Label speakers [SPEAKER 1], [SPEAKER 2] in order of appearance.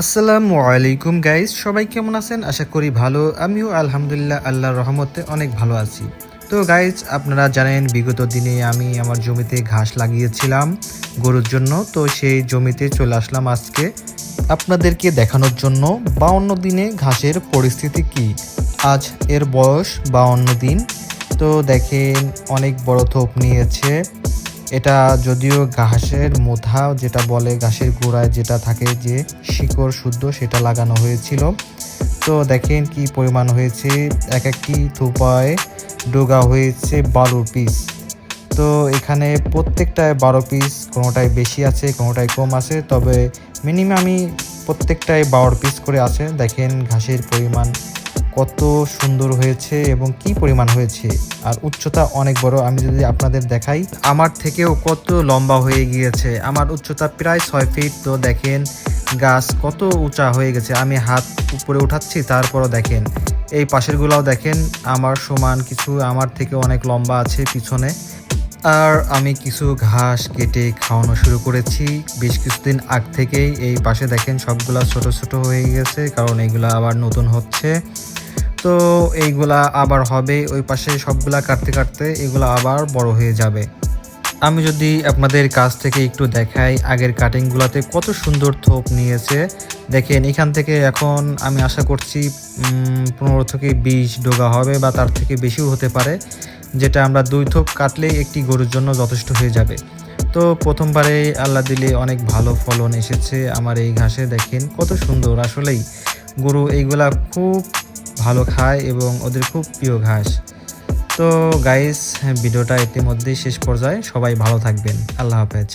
[SPEAKER 1] আসসালামু আলাইকুম গাইস, সবাই কেমন আছেন? আশা করি ভালো। আমিও আলহামদুলিল্লাহ আল্লাহর রহমতে অনেক ভালো আছি। তো গাইস, আপনারা জানেন বিগত দিনে আমি আমার জমিতে ঘাস লাগিয়েছিলাম গরুর জন্য। তো সেই জমিতে চলে আসলাম আজকে আপনাদেরকে দেখানোর জন্য 52 দিনে ঘাসের পরিস্থিতি কি। আজ এর বয়স 52 দিন। তো দেখেন অনেক বড় থোপ নিয়েছে। এটা যদিও ঘাসের মোথা যেটা বলে, ঘাসের গোড়ায় যেটা থাকে যে শিকড় শুদ্ধ, সেটা লাগানো হয়েছিল। তো দেখেন কি পরিমাণ হয়েছে, এক একটি থোপায় ডোগা হয়েছে 12 পিস। তো এখানে প্রত্যেকটায় 12 পিস, কোনোটায় বেশি আছে কোনোটায় কম আছে, তবে মিনিমামই প্রত্যেকটায় 12 পিস করে আছে। দেখেন ঘাসের পরিমাণ কত সুন্দর হয়েছে এবং কি পরিমাণ হয়েছে, আর উচ্চতা অনেক বড়। আমি যদি আপনাদের দেখাই, আমার থেকেও কত লম্বা হয়ে গিয়েছে। আমার উচ্চতা প্রায় 6 ফিট। তো দেখেন গাছ কত উঁচা হয়ে গেছে। আমি হাত উপরে উঠাচ্ছি, তারপরও দেখেন এই পাশেরগুলাও দেখেন আমার সমান, কিছু আমার থেকে অনেক লম্বা আছে পিছনে। আর আমি কিছু ঘাস কেটে খাওয়ানো শুরু করেছি বেশ কিছুদিন আগ থেকেই। এই পাশে দেখেন সবগুলা ছোট ছোট হয়ে গেছে, কারণ এইগুলা আবার নতুন হচ্ছে। তো এইগুলা আবার হবে, ওই পাশে সবগুলা কাটতে কাটতে এগুলা আবার বড় হয়ে যাবে। আমি যদি আপনাদের কাছ থেকে একটু দেখাই, আগের কাটিংগুলোতে কত সুন্দর থোপ নিয়েছে। দেখেন এখান থেকে এখন আমি আশা করছি 15 থেকে 20 ডোগা হবে, বা তার থেকে বেশিও হতে পারে, যেটা আমরা 2 থোপ কাটলেই একটি গরুর জন্য যথেষ্ট হয়ে যাবে। তো প্রথমবারে আল্লাহ দিলে অনেক ভালো ফলন এসেছে আমার এই ঘাসে। দেখেন কত সুন্দর, আসলেই গরু এইগুলা খুব ভালো খায় এবং ওদের খুব প্রিয় ঘাস। তো গাইস, ভিডিওটা ইতিমধ্যেই শেষ পর্যায়ে। সবাই ভালো থাকবেন। আল্লাহ হাফেজ।